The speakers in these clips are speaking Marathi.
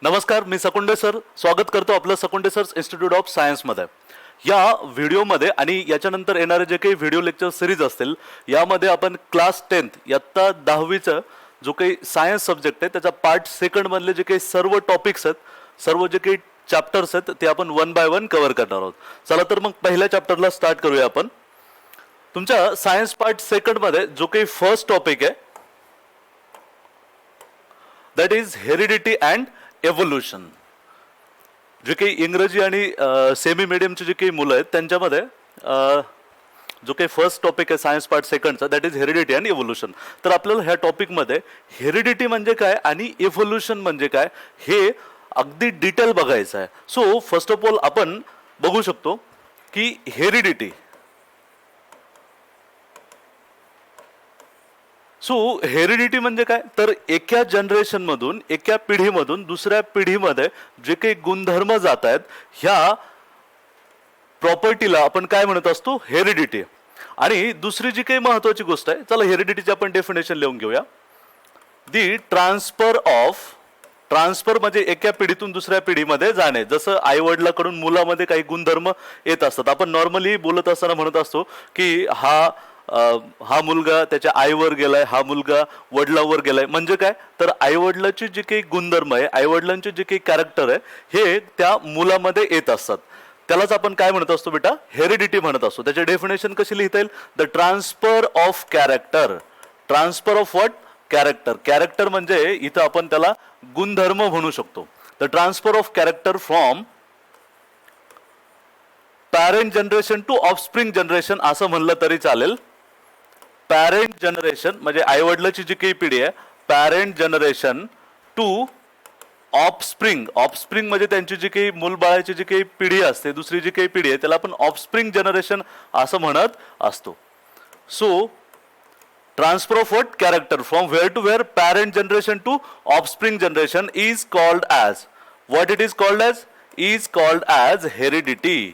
नमस्कार, मी सकुंडे सर स्वागत करतो आपलं सकुंडे सर इन्स्टिट्यूट ऑफ सायन्समध्ये. या व्हिडिओमध्ये आणि याच्यानंतर येणारे जे काही व्हिडिओ लेक्चर सिरीज असतील यामध्ये आपण क्लास 10 इयत्ता 10वीचं जो काही सायन्स सब्जेक्ट आहे त्याचा पार्ट सेकंड मधले जे काही सर्व टॉपिक्स आहेत, सर्व जे काही चॅप्टर्स आहेत ते आपण वन बाय वन कव्हर करणार आहोत. चला तर मग पहिल्या चॅप्टरला स्टार्ट करूया आपण. तुमच्या सायन्स पार्ट सेकंड मध्ये जो काही फर्स्ट टॉपिक आहे that is heredity and evolution. जे काही इंग्रजी आणि सेमी मीडियमचे जे काही मुलं आहेत त्यांच्यामध्ये जो काही फर्स्ट टॉपिक आहे सायन्स पार्ट सेकंडचा that is heredity and evolution. तर आपल्याला ह्या टॉपिकमध्ये हेरिडिटी म्हणजे काय आणि एव्होल्युशन म्हणजे काय हे अगदी डिटेल बघायचं आहे. सो फर्स्ट ऑफ ऑल आपण बघू शकतो की हेरिडिटी. सो हेरिडिटी म्हणजे काय तर एका जनरेशन मधून एका पिढीमधून दुसऱ्या पिढीमध्ये जे काही गुणधर्म जात आहेत ह्या प्रॉपर्टीला आपण काय म्हणत असतो हेरिडिटी. आणि दुसरी जी काही महत्वाची गोष्ट आहे, चला हेरिडिटीची आपण डेफिनेशन लिहून घेऊया. दी ट्रान्सफर म्हणजे एका पिढीतून दुसऱ्या पिढीमध्ये जाणे. जसं आई वडिलांकडून मुलामध्ये काही गुणधर्म येत असतात. आपण नॉर्मली बोलत असताना म्हणत असतो की हा मुलगा त्याच्या आईवर गेलाय, हा मुलगा वडिलांवर गेलाय. म्हणजे काय तर आई वडिलांची जी काही गुणधर्म आहे, आई वडिलांचे जे काही कॅरेक्टर आहे हे त्या मुलामध्ये येत असतात. त्यालाच आपण काय म्हणत असतो बेटा हेरिडिटी म्हणत असतो. त्याचे डेफिनेशन कशी लिहिता येईल the transfer of character. Transfer of what character. Character म्हणजे इथं आपण त्याला गुणधर्म म्हणू शकतो. The transfer of character from parent generation to offspring generation असं म्हणलं तरी चालेल. पॅरेंट जनरेशन म्हणजे आई वडिलांची जी काही पिढी आहे, parent generation to offspring. Offspring म्हणजे त्यांची जी काही मूलबाळाची जी काही पिढी असते, दुसरी जी काही पिढी आहे त्याला आपण ऑफस्प्रिंग जनरेशन असं म्हणत असतो. So transfer of what character from where to where parent generation to offspring generation is called as what it is called as is called as heredity.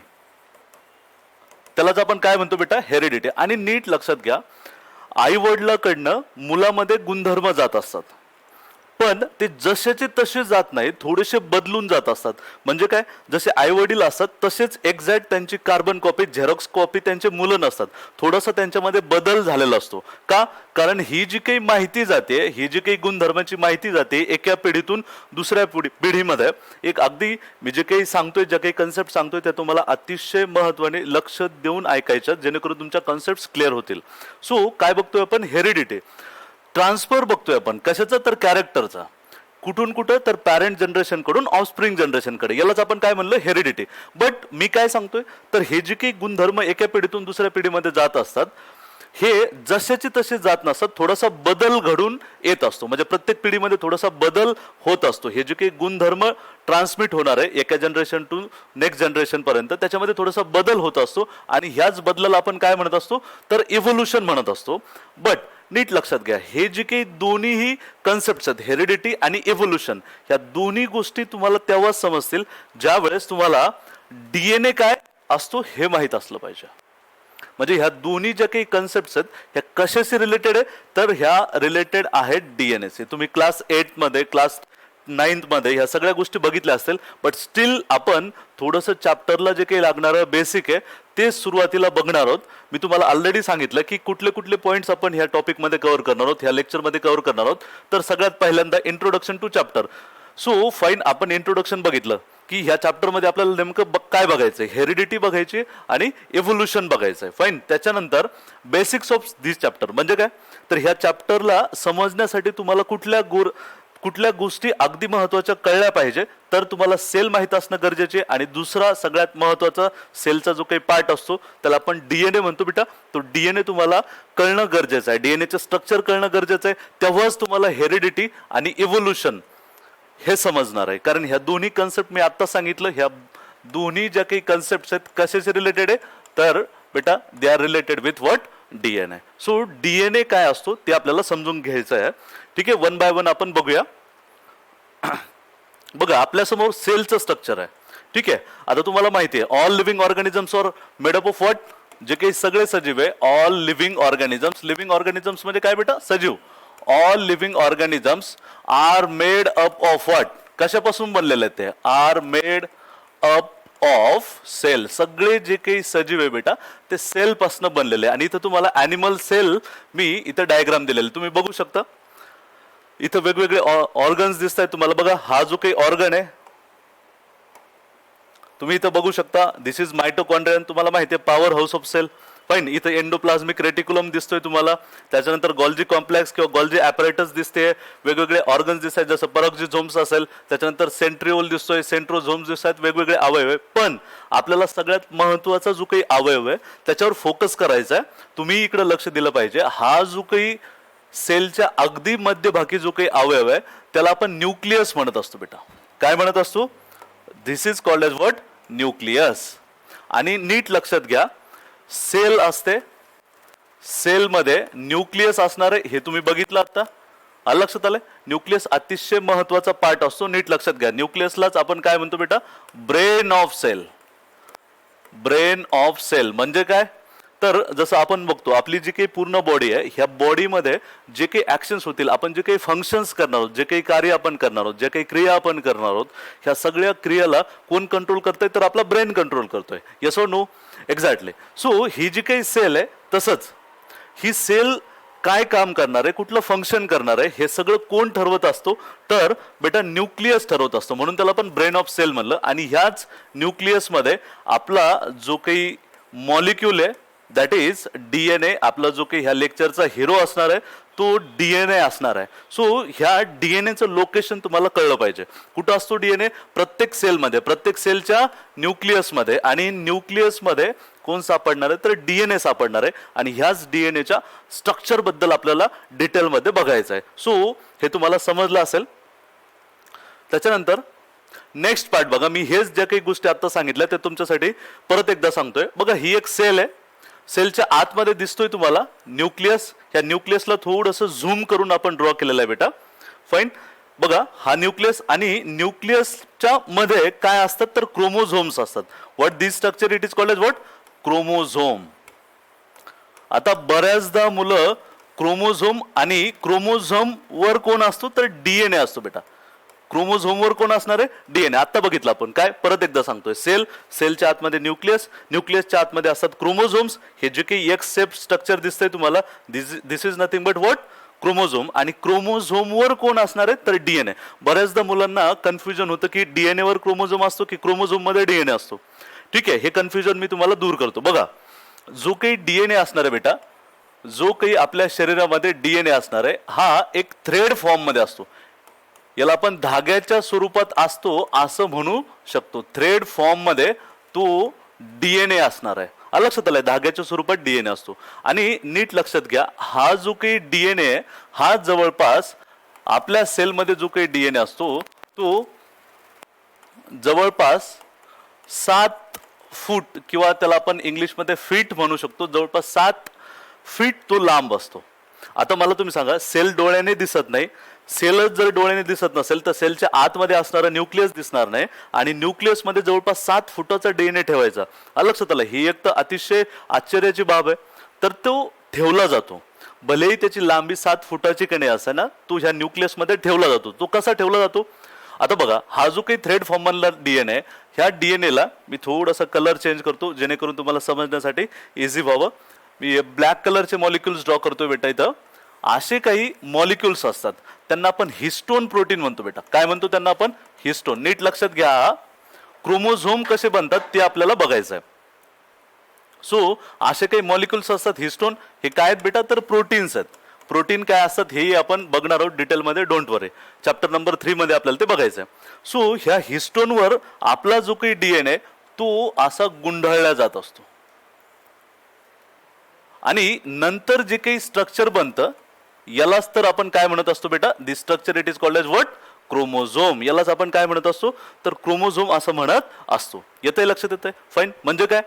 त्यालाच आपण काय म्हणतो बेटा हेरिडिटी. आणि नीट लक्षात घ्या आई वडिलांकडनं मुलामध्ये गुणधर्म जात असतात पण ते जसेचे तसे जात नाही, थोडेसे बदलून जात असतात. म्हणजे काय जसे आई वडील असतात तसेच एक्झॅक्ट त्यांची कार्बन कॉपी झेरॉक्स कॉपी त्यांचे मुलं नसतात. थोडासा त्यांच्यामध्ये बदल झालेला असतो. का कारण ही जी काही माहिती जाते, ही जी काही गुणधर्माची माहिती जाते एका पिढीतून दुसऱ्या पिढीमध्ये. एक अगदी मी जे काही सांगतोय, जे काही कन्सेप्ट सांगतोय त्या तुम्हाला अतिशय महत्वाने लक्ष देऊन ऐकायच्यात जेणेकरून तुमच्या कन्सेप्ट क्लिअर होतील. सो काय बघतोय आपण हेरिडिटी. ट्रान्सफर बघतोय आपण कशाचा तर कॅरेक्टरचा. कुठून कुठं तर पॅरेंट जनरेशन कडून ऑफस्प्रिंग जनरेशन कडे. यालाच आपण काय म्हणलं हेरिडिटी. बट मी काय सांगतोय तर हे जे काही गुणधर्म एका पिढीतून दुसऱ्या पिढीमध्ये जात असतात हे जसेचे तसे जात नसतात, थोडासा बदल घडून येत असतो. म्हणजे प्रत्येक पिढीमध्ये थोडासा बदल होत असतो. हे जे काही गुणधर्म ट्रान्समिट होणार आहे एका जनरेशन टू नेक्स्ट जनरेशन पर्यंत त्याच्यामध्ये थोडासा बदल होत असतो आणि ह्याच बदलाला आपण काय म्हणत असतो तर इव्होल्युशन म्हणत असतो. बट नीट लक्षात घ्या हे जे काही दोन्हीही कन्सेप्ट आहेत हेरिडिटी आणि इव्होल्युशन ह्या दोन्ही गोष्टी तुम्हाला तेव्हाच समजतील ज्या वेळेस तुम्हाला डीएनए काय असतो हे माहीत असलं पाहिजे. म्हणजे ह्या दोन्ही ज्या काही कन्सेप्ट आहेत ह्या कशाशी रिलेटेड आहे तर ह्या रिलेटेड आहेत डीएनए से. तुम्ही क्लास 8 मध्ये क्लास 9 मध्ये ह्या सगळ्या गोष्टी बघितल्या असतील. बट स्टील आपण थोडंसं चॅप्टरला जे काही लागणारं बेसिक आहे ते सुरुवातीला बघणार आहोत. मी तुम्हाला ऑलरेडी सांगितलं की कुठले कुठले पॉईंट्स आपण ह्या टॉपिकमध्ये कव्हर करणार आहोत, ह्या लेक्चरमध्ये कव्हर करणार आहोत. तर सगळ्यात पहिल्यांदा introduction to chapter. So fine आपण इंट्रोडक्शन बघितलं की ह्या चॅप्टरमध्ये आपल्याला नेमकं काय बघायचंय, हेरिडिटी बघायची आणि इव्होल्युशन बघायचंय. फाईन. त्याच्यानंतर बेसिक्स ऑफ दिस चॅप्टर म्हणजे काय तर ह्या चॅप्टरला समजण्यासाठी तुम्हाला कुठल्या गोष्टी अगदी महत्वाच्या कळल्या पाहिजे. तर तुम्हाला सेल माहित असणं गरजेचे. आणि दुसरा सगळ्यात महत्वाचा सेलचा जो काही पार्ट असतो त्याला आपण डीएनए म्हणतो बेटा. तो डीएनए तुम्हाला कळणं गरजेचं आहे, डीएनएचं स्ट्रक्चर कळणं गरजेचं आहे. तेव्हाच तुम्हाला हेरिडिटी आणि इव्होल्युशन हे समजणार आहे. कारण ह्या दोन्ही कन्सेप्ट मी आता सांगितलं, ह्या दोन्ही ज्या काही कन्सेप्ट आहेत कशाचे रिलेटेड आहे तर बेटा they are related with what DNA. So DNA काय असतो ते आपल्याला समजून घ्यायचं आहे. ठीक आहे. वन बाय वन आपण बघूया. बघा आपल्यासमोर सेलचं स्ट्रक्चर आहे. ठीक आहे. आता तुम्हाला माहिती आहे all living organisms are made up of what. जे काही सगळे सजीव आहे all living organisms. Living organisms म्हणजे काय बेटा सजीव. all living organisms are made up of what कशापासून बनलेले आहेत ते are made up of cell. सगळे जे काही सजीव आहे बेटा ते सेल पासून बनलेले. आणि इथं तुम्हाला ॲनिमल सेल मी इथं डायग्राम दिलेले तुम्ही बघू शकता. इथं वेगवेगळे ऑर्गन्स दिसत आहेत तुम्हाला. बघा हा जो काही ऑर्गन आहे तुम्ही इथं बघू शकता. This is mitochondria. तुम्हाला माहिती आहे power house of cell. Fine. इथं एंडोप्लाझ्मिक रेटिक्युलम दिसतोय तुम्हाला. त्याच्यानंतर गॉल्जी कॉम्प्लेक्स किंवा गॉल्जी ॲपरेटस दिसते. वेगवेगळे ऑर्गन्स दिसत आहेत जसं परॉक्झिझोम्स असेल. त्याच्यानंतर सेंट्रिओल दिसतोय, सेंट्रोझोम्स दिसत आहेत, वेगवेगळे अवयव आहे. पण आपल्याला सगळ्यात महत्त्वाचा जो काही अवयव आहे त्याच्यावर फोकस करायचा आहे. तुम्ही इकडे लक्ष दिलं पाहिजे. हा जो काही सेलच्या अगदी मध्यभागी जो काही अवयव आहे त्याला आपण न्यूक्लियस म्हणत असतो बेटा. काय म्हणत असतो? This is called as what? Nucleus. आणि नीट लक्षात घ्या सेल असते, सेलमध्ये न्यूक्लियस असणार आहे हे तुम्ही बघितलं आता. लक्षात आलंय? न्यूक्लियस अतिशय महत्वाचा पार्ट असतो. नीट लक्षात घ्या. न्यूक्लियसलाच आपण काय म्हणतो बेटा? Brain of cell. Brain of cell म्हणजे काय? तर जसं आपण बघतो आपली जी काही पूर्ण बॉडी आहे ह्या बॉडीमध्ये जे काही ऍक्शन्स होतील, आपण जे काही फंक्शन्स करणार आहोत, जे काही कार्य आपण करणार आहोत, जे काही क्रिया आपण करणार आहोत, ह्या सगळ्या क्रियाला कोण कंट्रोल करतोय? तर आपला ब्रेन कंट्रोल करतोय. येस और नो? एक्झॅक्टली. सो ही जी काही सेल आहे तसंच ही सेल काय काम करणार आहे, कुठलं फंक्शन करणार आहे हे सगळं कोण ठरवत असतो? तर बेटा न्यूक्लियस ठरवत असतो. म्हणून त्याला आपण ब्रेन ऑफ सेल म्हणलं. आणि ह्याच न्यूक्लियसमध्ये आपला जो काही मॉलिक्यूल आहे दॅट इज डीएनए, आपला जो काही ह्या लेक्चरचा हिरो असणार आहे तो डीएनए असणार आहे. सो ह्या डीएनएचं लोकेशन तुम्हाला कळलं पाहिजे. कुठं असतो डीएनए? प्रत्येक सेलमध्ये, प्रत्येक सेलच्या न्यूक्लियसमध्ये. आणि न्यूक्लियसमध्ये कोण सापडणार आहे? तर डीएनए सापडणार आहे. आणि ह्याच डीएनएच्या स्ट्रक्चर बद्दल आपल्याला डिटेलमध्ये बघायचं आहे. सो हे तुम्हाला समजलं असेल. त्याच्यानंतर नेक्स्ट पार्ट बघा. मी हेच ज्या काही गोष्टी आता सांगितल्या ते तुमच्यासाठी परत एकदा सांगतोय. बघा ही एक सेल आहे. सेलच्या आतमध्ये दिसतोय तुम्हाला न्यूक्लियस. ह्या न्यूक्लियसला थोडंसं झूम करून आपण ड्रॉ केलेलं आहे बेटा. फाईन. बघा हा न्यूक्लियस. आणि न्यूक्लियसच्या मध्ये काय असतात? तर क्रोमोझोम्स असतात. What this structure? It is called as what? Chromosome. आता बऱ्याचदा मुलं क्रोमोझोम आणि क्रोमोझोम वर कोण असतो? तर डीएनए असतो बेटा. क्रोमोझोमवर कोण असणार आहे? डीएनए. आता बघितलं आपण काय? परत एकदा सांगतोय. सेल, सेलच्या आतमध्ये न्यूक्लियस, न्यूक्लियसच्या आतमध्ये असतात क्रोमोझोम्स. हे जे काही एक्स शेप स्ट्रक्चर दिसतंय तुम्हाला this is nothing but what? Chromosome. आणि क्रोमोझोमवर कोण असणार आहे? तर डीएनए. बऱ्याचदा मुलांना कन्फ्युजन होतं की डीएनए वर क्रोमोझोम असतो की क्रोमोझोम मध्ये डीएनए असतो. ठीक आहे, हे कन्फ्युजन मी तुम्हाला दूर करतो. बघा जो काही डीएनए असणार आहे बेटा, जो काही आपल्या शरीरामध्ये डीएनए असणार आहे हा एक थ्रेड फॉर्म मध्ये असतो. याला आपण धाग्याच्या स्वरूपात असतो असं म्हणू शकतो. थ्रेड फॉर्म मध्ये तो डीएनए असणार आहे. लक्षात आलंय? धाग्याच्या स्वरूपात डीएनए असतो. आणि नीट लक्षात घ्या हा जो काही डीएनए हा जवळपास आपल्या सेलमध्ये जो काही डीएनए असतो तो जवळपास 7 फूट किंवा त्याला आपण इंग्लिशमध्ये फीट म्हणू शकतो. जवळपास 7 फीट तो लांब असतो. आता मला तुम्ही सांगा सेल डोळ्याने दिसत नाही. सेलच जर डोळ्याने दिसत नसेल तर सेलच्या आतमध्ये असणारा न्यूक्लियस दिसणार नाही. आणि न्यूक्लियसमध्ये जवळपास 7 फुटाचा डीएनए ठेवायचा. लक्षात आलं? ही एक तर अतिशय आश्चर्याची बाब आहे. तर तो ठेवला जातो. भलेही त्याची लांबी 7 फुटाची का नाही असे ना, तो ह्या न्यूक्लियसमध्ये ठेवला जातो. तो कसा ठेवला जातो? आता बघा हा जो काही थ्रेड फॉर्म मधला डीएनए, ह्या डीएनएला मी थोडासा कलर चेंज करतो जेणेकरून तुम्हाला समजण्यासाठी इझी व्हावं. मी ब्लॅक कलरचे मॉलिक्युल्स ड्रॉ करतोय बेटा. इथं असे काही मॉलिक्युल्स असतात त्यांना आपण हिस्टोन प्रोटीन म्हणतो बेटा. काय म्हणतो त्यांना आपण? हिस्टोन. नीट लक्षात घ्या. क्रोमोझोम कसे बनतात ते आपल्याला बघायचं आहे. सो असे काही मॉलिक्युल्स असतात हिस्टोन. हे काय आहेत बेटा? तर प्रोटीन्स आहेत. प्रोटीन काय असतात हेही आपण बघणार आहोत डिटेलमध्ये. Don't worry. चॅप्टर नंबर 3 मध्ये आपल्याला ते बघायचं आहे. सो ह्या हिस्टोनवर आपला जो काही डीएनए तो असा गुंडाळला जात असतो. आणि नंतर जे काही स्ट्रक्चर बनतं यालाच तर आपण काय म्हणत असतो बेटा? This structure it is called as what? Chromosome. यालाच आपण काय म्हणत असतो? तर क्रोमोझोम असं म्हणत असतो. येतंय? लक्षात येतंय? फाईन. म्हणजे काय?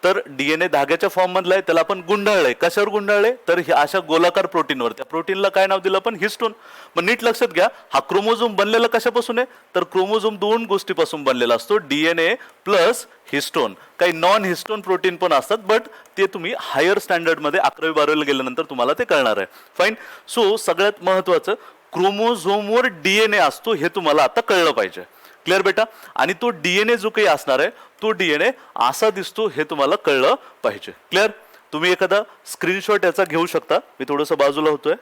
तर डीएनए धाग्याच्या फॉर्म मधला आहे त्याला आपण गुंडाळलंय. कशावर गुंडाळलंय? तर अशा गोलाकार प्रोटीनवर. त्या प्रोटीनला काय नाव दिलं आपण? हिस्टोन. मग नीट लक्षात घ्या हा क्रोमोझोम बनलेला कशापासून आहे? तर क्रोमोझोम 2 गोष्टीपासून बनलेला असतो. DNA plus histone. काही नॉन हिस्टोन प्रोटीन पण असतात बट ते तुम्ही हायर स्टँडर्ड मध्ये 11वी 12वीला गेल्यानंतर तुम्हाला ते कळणार आहे. फाईन. सो सगळ्यात महत्वाचं क्रोमोझोमवर डीएनए असतो हे तुम्हाला आता कळलं पाहिजे. क्लिअर बेटा? आणि तो डीएनए जो काही असणार आहे तो डीएनए असा दिसतो हे तुम्हाला कळलं पाहिजे. क्लिअर? तुम्ही एखादा स्क्रीनशॉट याचा घेऊ शकता. मी थोडंसं बाजूला होतोय.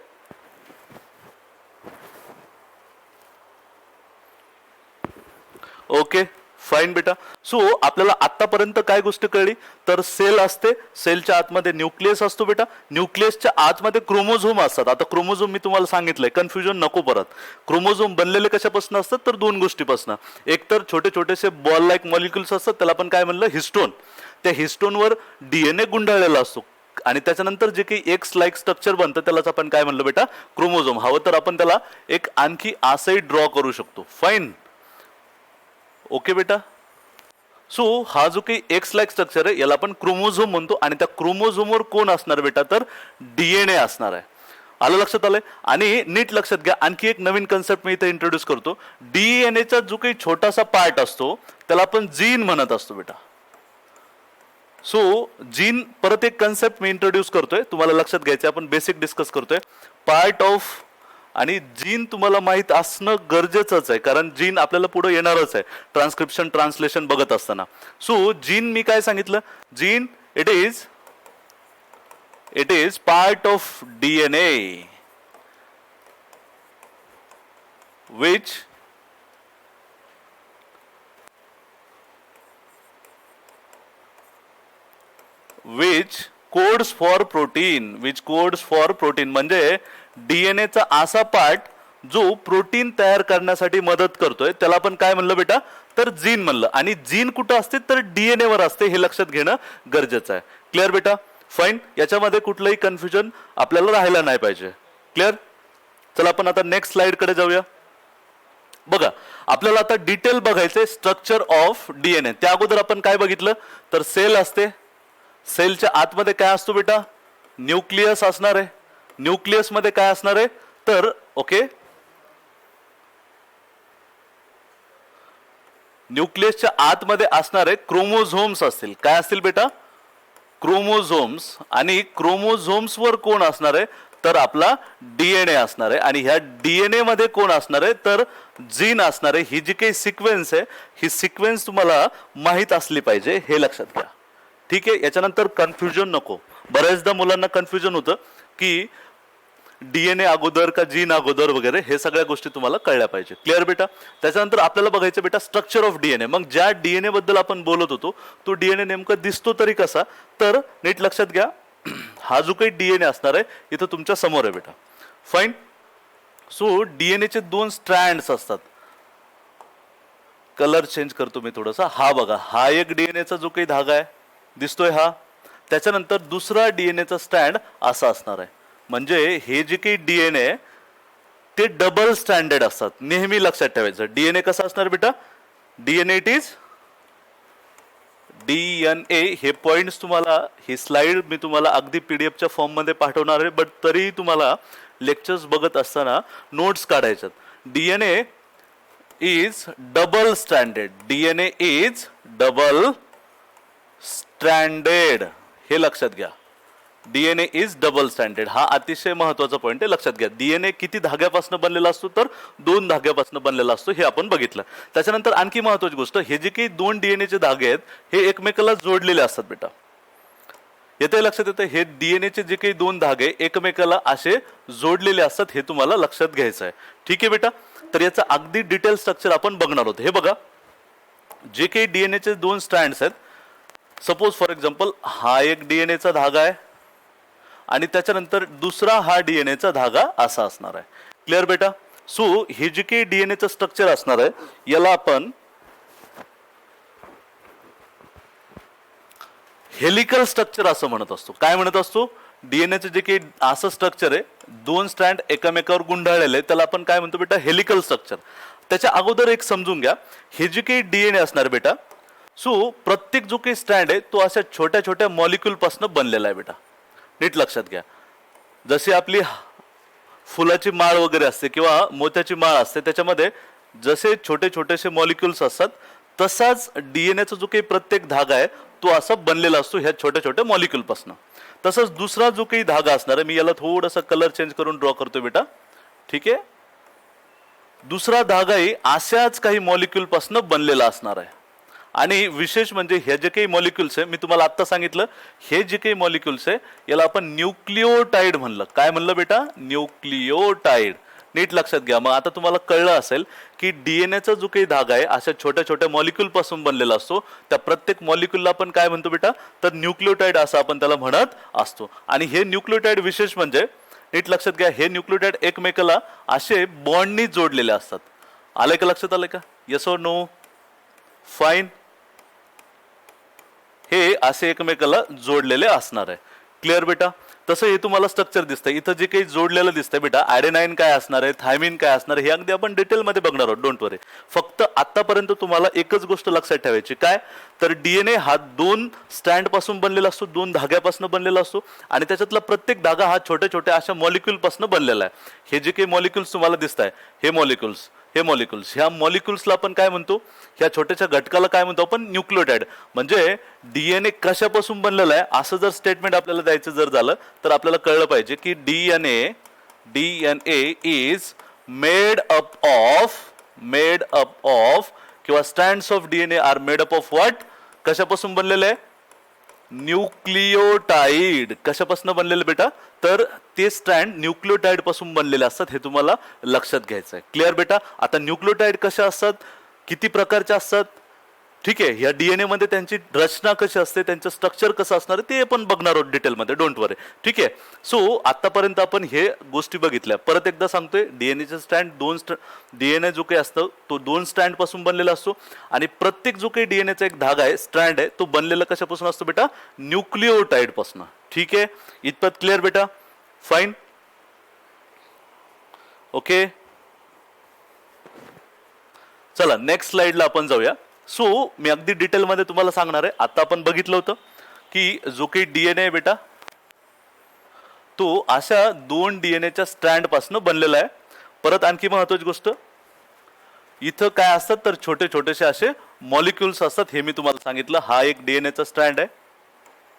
ओके फाईन बेटा. सो आपल्याला आतापर्यंत काय गोष्ट कळली तर सेल असते, सेलच्या आतमध्ये न्यूक्लियस असतो बेटा, न्यूक्लियसच्या आतमध्ये क्रोमोझोम असतात. आता क्रोमोझोम मी तुम्हाला सांगितलंय, कन्फ्युजन नको परत. क्रोमोझोम बनलेले कशापासून असतात तर दोन गोष्टीपासून. एक तर छोटे छोटेसे बॉल लाईक मॉलिक्युल्स असतात, त्याला आपण काय म्हणलं हिस्टोन. त्या हिस्टोनवर डीएनए गुंडाळलेला असतो आणि त्याच्यानंतर जे काही एक्स लाईक स्ट्रक्चर बनतं त्यालाच आपण काय म्हणलं बेटा क्रोमोझोम. हवं तर आपण त्याला एक आणखी असंही ड्रॉ करू शकतो. फाईन. ओके बेटा. सो हा जो काही एक्स लाईक स्ट्रक्चर आहे याला आपण क्रोमोझोम म्हणतो आणि त्या क्रोमोझोमवर कोण असणार बेटा तर डीएनए असणार आहे. आलं लक्षात आलंय? आणि नीट लक्षात घ्या, आणखी एक नवीन कन्सेप्ट मी इथे इंट्रोड्यूस करतो. डीएनएचा जो काही छोटासा पार्ट असतो त्याला आपण जीन म्हणत असतो बेटा. सो जीन परत एक कन्सेप्ट मी इंट्रोड्यूस करतोय, तुम्हाला लक्षात घ्यायचं, आपण बेसिक डिस्कस करतोय. पार्ट ऑफ आणि जीन तुम्हाला माहित असणं गरजेचंच आहे कारण जीन आपल्याला पुढे येणारच आहे ट्रान्सक्रिप्शन ट्रान्सलेशन बघत असताना. सो जीन मी काय सांगितलं, gene it is part of DNA which codes for protein म्हणजे डीएनएचा असा पार्ट जो प्रोटीन तयार करण्यासाठी मदत करतोय त्याला आपण काय म्हणलं बेटा तर जीन म्हणलं. आणि जीन कुठं असते तर डीएनए वर असते, हे लक्षात घेणं गरजेचं आहे. क्लिअर बेटा? फाईन. याच्यामध्ये कुठलंही कन्फ्युजन आपल्याला राहायला नाही पाहिजे. क्लिअर? चला आपण आता नेक्स्ट स्लाइड कडे जाऊया. बघा आपल्याला आता डिटेल बघायचंय स्ट्रक्चर ऑफ डीएनए. त्या अगोदर आपण काय बघितलं तर सेल असते, सेलच्या आतमध्ये काय असतो बेटा न्यूक्लियस असणार आहे. न्यूक्लियस मध्ये काय असणार आहे तर ओके न्यूक्लियसच्या आतमध्ये असणारे क्रोमोझोम्स असतील. काय असतील बेटा क्रोमोझोम्स. आणि क्रोमोझोम्स वर कोण असणार आहे तर आपला डीएनए असणार आहे. आणि ह्या डीएनए मध्ये कोण असणार आहे तर जीन असणार आहे. ही जी काही सिक्वेन्स आहे ही सिक्वेन्स तुम्हाला माहित असली पाहिजे, हे लक्षात घ्या. ठीक आहे? याच्यानंतर कन्फ्युजन नको. बऱ्याचदा मुलांना कन्फ्युजन होतं की डीएनए अगोदर का जीन अगोदर वगैरे, हे सगळ्या गोष्टी तुम्हाला कळल्या पाहिजे. क्लिअर बेटा? त्याच्यानंतर आपल्याला बघायचं बेटा स्ट्रक्चर ऑफ डीएनए. मग ज्या डीएनए बद्दल आपण बोलत होतो तो डीएनए नेमका दिसतो तरी कसा तर नीट लक्षात घ्या. हा जो काही डीएनए असणार आहे इथं तुमच्या समोर आहे बेटा. फाईन. सो डीएनएचे दोन स्ट्रँड्स असतात. कलर चेंज करतो मी थोडासा. हा बघा, हा एक डीएनएचा जो काही धागा आहे दिसतोय हा. त्याच्यानंतर दुसरा डीएनएचा स्टँड असा असणार आहे. म्हणजे हे जे काही डीएनए ते डबल स्टँडर्ड असतात. नेहमी लक्षात ठेवायचं. डीएनए कसा असणार बेटा डीएनए इट इज डीएनए. हे पॉइंट्स तुम्हाला, ही स्लाइड मी तुम्हाला अगदी पीडीएफच्या फॉर्म मध्ये पाठवणार आहे, बट तरी तुम्हाला लेक्चर्स बघत असताना नोट्स काढायच्यात. DNA is double standard. DNA is double standard, हे लक्षात घ्या. DNA is double standard. हा अतिशय महत्वाचा पॉईंट आहे, लक्षात घ्या. डीएनए किती धाग्यापासून बनलेला असतो तर 2 धाग्यापासून बनलेला असतो, हे आपण बघितलं. त्याच्यानंतर आणखी महत्वाची गोष्ट, हे जे काही 2 डीएनएचे धागे आहेत हे एकमेकाला जोडलेले असतात बेटा. येते लक्षात येतं? हे डीएनएचे जे काही 2 धागे एकमेकाला असे जोडलेले असतात, हे तुम्हाला लक्षात घ्यायचं आहे. ठीक आहे बेटा? तर याचं अगदी डिटेल स्ट्रक्चर आपण बघणार आहोत. हे बघा, जे काही डीएनएचे 2 स्ट्रँड्स आहेत, सपोज फॉर एक्झाम्पल हा एक डीएनएचा धागा आहे आणि त्याच्यानंतर दुसरा हा डीएनएचा धागा असा असणार आहे. क्लिअर बेटा? सो हे जे काही डीएनएचं स्ट्रक्चर असणार आहे याला आपण हेलिकल स्ट्रक्चर असं म्हणत असतो. काय म्हणत असतो? डीएनएचं जे काही असं स्ट्रक्चर आहे, 2 स्ट्रँड एकमेकावर गुंडाळलेले, त्याला आपण काय म्हणतो बेटा हेलिकल स्ट्रक्चर. त्याच्या अगोदर एक समजून घ्या, हे जे काही डीएनए असणार बेटा, सो प्रत्येक जो काही स्ट्रँड आहे तो अशा छोट्या छोट्या मॉलिक्यूल पासून बनलेला आहे बेटा. नीट लक्षात घ्या. जशी आपली फुलाची माळ वगैरे असते किंवा मोत्याची माळ असते, त्याच्यामध्ये जसे छोटे छोटेसे मॉलिक्युल्स असतात तसाच डीएनएचा जो काही प्रत्येक धागा आहे तो असा बनलेला असतो ह्या छोट्या छोट्या मॉलिक्यूल पासून. तसंच दुसरा जो काही धागा असणार आहे, मी याला थोडासा कलर चेंज करून ड्रॉ करतो बेटा. ठीक आहे? दुसरा धागाही अशाच काही मॉलिक्यूल पासून बनलेला असणार आहे. आणि विशेष म्हणजे हे जे काही मॉलिक्युल्स आहे, मी तुम्हाला आता सांगितलं, हे जे काही मॉलिक्युल्स आहे याला आपण न्यूक्लिओटाइड म्हणलं. काय म्हणलं बेटा? न्यूक्लिओटाइड. नीट लक्षात घ्या. मग आता तुम्हाला कळलं असेल की डीएनएचा जो काही धागा आहे अशा छोट्या छोट्या मॉलिक्यूल पासून बनलेला असतो. त्या प्रत्येक मॉलिक्यूलला आपण काय म्हणतो बेटा? तर न्यूक्लिओटाइड असं आपण त्याला म्हणत असतो. आणि हे न्यूक्लिओटाइड विशेष म्हणजे नीट लक्षात घ्या, हे न्यूक्लिओटाइड एकमेकाला असे बॉन्डनी जोडलेले असतात. आलंय का? लक्षात आलंय का? येस और नो? फाईन. हे असे एकमेकाला जोडलेले असणार आहे. क्लिअर बेटा? तसं हे तुम्हाला स्ट्रक्चर दिसतंय. इथं जे काही जोडलेलं दिसतंय बेटा, ॲडेनाइन काय असणार आहे, थायमिन काय असणार आहे, हे अगदी आपण डिटेलमध्ये बघणार आहोत. डोंट वरी. फक्त आतापर्यंत तुम्हाला एकच गोष्ट लक्षात ठेवायची, काय तर डीएनए हा 2 स्टँड पासून बनलेला असतो, 2 धाग्यापासून बनलेला असतो. आणि त्याच्यातला प्रत्येक धागा हा छोट्या छोट्या अशा मॉलिक्यूल पासून बनलेला आहे. हे जे काही मॉलिक्युल्स तुम्हाला दिसत आहे, हे मॉलिक्युल्स ह्या मॉलिक्युल्सला आपण काय म्हणतो? ह्या छोट्याशा घटकाला काय म्हणतो आपण? न्यूक्लिओटाइड. म्हणजे डीएनए कशापासून बनलेला आहे असं जर स्टेटमेंट आपल्याला द्यायचं जर झालं तर आपल्याला कळलं पाहिजे की DNA is made up of किंवा strands of DNA are made up of what? कशापासून बनलेलं आहे? न्यूक्लिओटाइड. कशापासून बनलेलं बेटा? तर ते स्ट्रँड न्यूक्लिओटाइड पासून बनलेले असतात. हे तुम्हाला लक्षात घ्यायचं आहे. क्लिअर बेटा? आता न्यूक्लिओटाइड कशा असतात, किती प्रकारचे असतात, ठीक आहे, या डीएनए मध्ये त्यांची रचना कशी असते, त्यांचं स्ट्रक्चर कसं असणार ते आपण बघणार आहोत डिटेलमध्ये. डोंट वरी. ठीक आहे. सो आतापर्यंत आपण हे गोष्टी बघितल्या. परत एकदा सांगतोय, डीएनएचे स्ट्रँड डीएनए जो काही असतो तो 2 स्ट्रँड पासून बनलेला असतो. आणि प्रत्येक जो काही डीएनएचा एक धागा आहे, स्ट्रँड आहे, तो बनलेला कशापासून असतो बेटा? न्यूक्लिओटाइड पासून. ठीक आहे. इतपत क्लिअर बेटा? फाईन. ओके. चला नेक्स्ट स्लाइडला आपण जाऊया. सो मी अगदी डिटेलमध्ये तुम्हाला सांगणार आहे. आता आपण बघितलं होतं की जो काही डीएनए आहे बेटा, तो अशा 2 डीएनएच्या स्ट्रँड पासून बनलेला आहे. परत आणखी महत्वाची गोष्ट, इथं काय असतात तर छोटे छोटेसे असे मॉलिक्युल्स असतात. हे मी तुम्हाला सांगितलं. हा एक डीएनएचा स्ट्रँड आहे.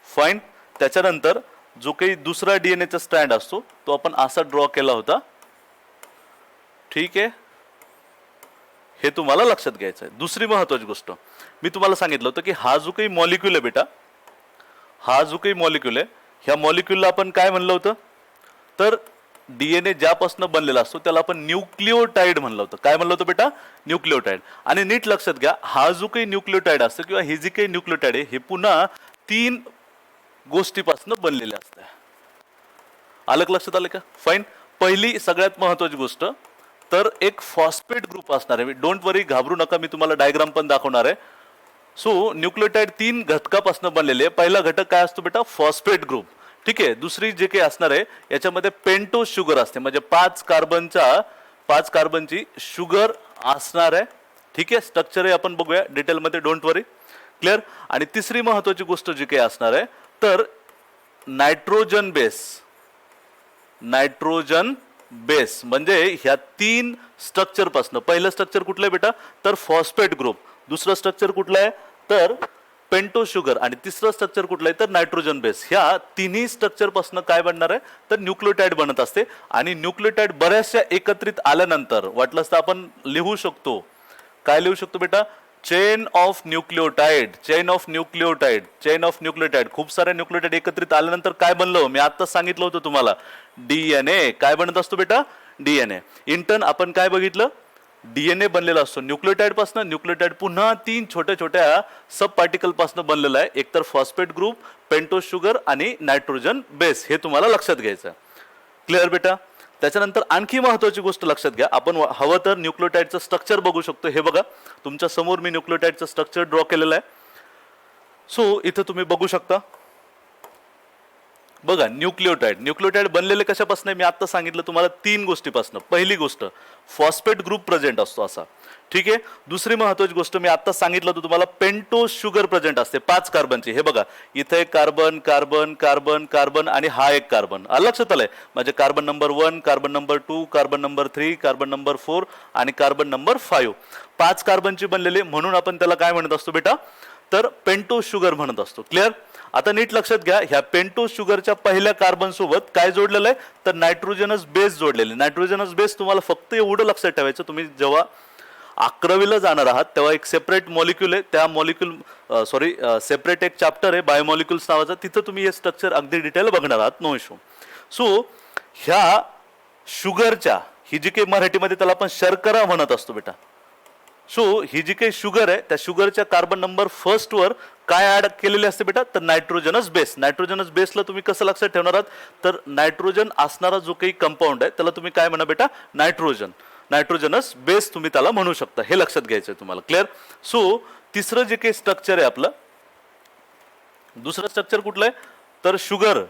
फाईन. त्याच्यानंतर जो काही दुसरा डीएनएचा स्ट्रँड असतो तो आपण असा ड्रॉ केला होता. ठीक आहे. हे तुम्हाला लक्षात घ्यायचं आहे. दुसरी महत्वाची गोष्ट, मी तुम्हाला सांगितलं होतं की हा जो काही मॉलिक्यूल आहे बेटा, हा जो काही मॉलिक्यूल आहे, ह्या मॉलिक्यूलला आपण काय म्हणलं होतं? तर डीएनए ज्यापासून बनलेला असतो त्याला आपण न्यूक्लिओटाइड म्हणलं होतं. काय म्हणलं होतं बेटा? न्यूक्लिओटाइड. आणि नीट लक्षात घ्या, हा जो काही न्यूक्लिओटाइड असतो किंवा हे जे काही न्यूक्लिओटाइड आहे, हे पुन्हा 3 गोष्टीपासून बनलेले असते. आलं लक्षात आलं का? फाईन. पहिली सगळ्यात महत्वाची गोष्ट, तर एक फॉस्फेट ग्रुप असणार आहे. डोंट वरी, घाबरू नका, मी तुम्हाला डायग्राम पण दाखवणार आहे. सो न्यूक्लिओटाइड 3 घटकापासून बनलेले आहे. पहिला घटक काय असतो बेटा? Phosphate group. ठीक आहे. दुसरी जे काही असणार आहे याच्यामध्ये पेंटो शुगर असते, म्हणजे 5 कार्बनची शुगर असणार आहे. ठीक आहे. स्ट्रक्चर आपण बघूया डिटेलमध्ये. Don't worry. क्लिअर. आणि तिसरी महत्वाची गोष्ट जी काही असणार आहे तर नायट्रोजन बेस, म्हणजे ह्या 3 स्ट्रक्चर पासून, पहिलं स्ट्रक्चर कुठलं आहे बेटा? तर फॉस्फेट ग्रुप. दुसरं स्ट्रक्चर कुठलं आहे? तर पेंटो शुगर. आणि तिसरं स्ट्रक्चर कुठलं आहे? तर नायट्रोजन बेस. ह्या तिन्ही स्ट्रक्चर पासून काय बनणार आहे? तर न्यूक्लिओटाइड बनत असते. आणि न्यूक्लिओटाइड बऱ्याचशा एकत्रित आल्यानंतर वाटलंच तर आपण लिहू शकतो. काय लिहू शकतो बेटा? Chain of nucleotide. खूप सारे न्यूक्लिओटाइड एकत्रित आल्यानंतर काय बनलं? मी आताच सांगितलं होतं तुम्हाला, डीएनए. काय बनत असतो बेटा? डीएनए. इंटर्न आपण काय बघितलं? डीएनए बनलेला असतो न्यूक्लिओटाइड पासून. न्यूक्लिओटाइड पुन्हा 3 छोट्या छोट्या सब पार्टिकल पासून बनलेला आहे. एकतर फॉस्फेट ग्रुप, पेंटो शुगर आणि नायट्रोजन बेस. हे तुम्हाला लक्षात घ्यायचं. क्लिअर बेटा? त्याच्यानंतर आणखी महत्वाची गोष्ट लक्षात घ्या, आपण हवं तर न्यूक्लिओटाइडचं स्ट्रक्चर बघू शकतो. हे बघा, तुमच्या समोर मी न्यूक्लिओटाइडचं स्ट्रक्चर ड्रॉ केलेलं आहे. सो इथं तुम्ही बघू शकता. बघा, न्यूक्लिओटाइड बनलेले कशापासून? मी आता सांगितलं तुम्हाला 3 गोष्टीपासून. पहिली गोष्ट, फॉस्फेट ग्रुप प्रेझेंट असतो असा. ठीक आहे. दुसरी महत्वाची गोष्ट, मी आता सांगितलं होतं तुम्हाला, पेंटो शुगर प्रेझेंट असते 5 कार्बनची. हे बघा, इथे एक कार्बन आणि हा एक कार्बन. लक्षात आलंय? म्हणजे carbon number 1, carbon number 2, carbon number 3, carbon number 4 आणि कार्बन नंबर 5. 5 कार्बनची बनलेले, म्हणून आपण त्याला काय म्हणत असतो बेटा? तर पेंटोज शुगर म्हणत असतो. क्लिअर. आता नीट लक्षात घ्या, ह्या पेंटोज शुगरच्या पहिल्या कार्बन सोबत काय जोडलेलं आहे, तर नायट्रोजनस बेस जोडलेले. नायट्रोजनस बेस तुम्हाला फक्त एवढं लक्षात ठेवायचं, तुम्ही जेव्हा 11वीला जाणार आहात तेव्हा एक सेपरेट मॉलिक्यूल आहे, त्या मॉलिक्यूल सेपरेट एक चॅप्टर आहे बायोमॉलिक्युल्स नावाचं, तिथं तुम्ही हे स्ट्रक्चर अगदी डिटेल बघणार आहात. No issue. सो ह्या शुगरच्या, ही जी काही मराठीमध्ये त्याला आपण शर्करा म्हणत असतो बेटा. सो ही जी काही शुगर आहे त्या शुगरच्या कार्बन नंबर फर्स्ट वर काय ऍड केलेले असते बेटा, तर नायट्रोजनस बेस. नायट्रोजनस बेसला तुम्ही कसं लक्षात ठेवणार आहात, तर नायट्रोजन असणारा जो काही कंपाऊंड आहे त्याला तुम्ही काय म्हणा बेटा, नायट्रोजन. नायट्रोजनस बेस तुम्ही त्याला म्हणू शकता, हे लक्षात घ्यायचं आहे तुम्हाला. क्लिअर. सो तिसरं जे काही स्ट्रक्चर आहे आपलं, दुसरं स्ट्रक्चर कुठलं आहे, तर शुगर,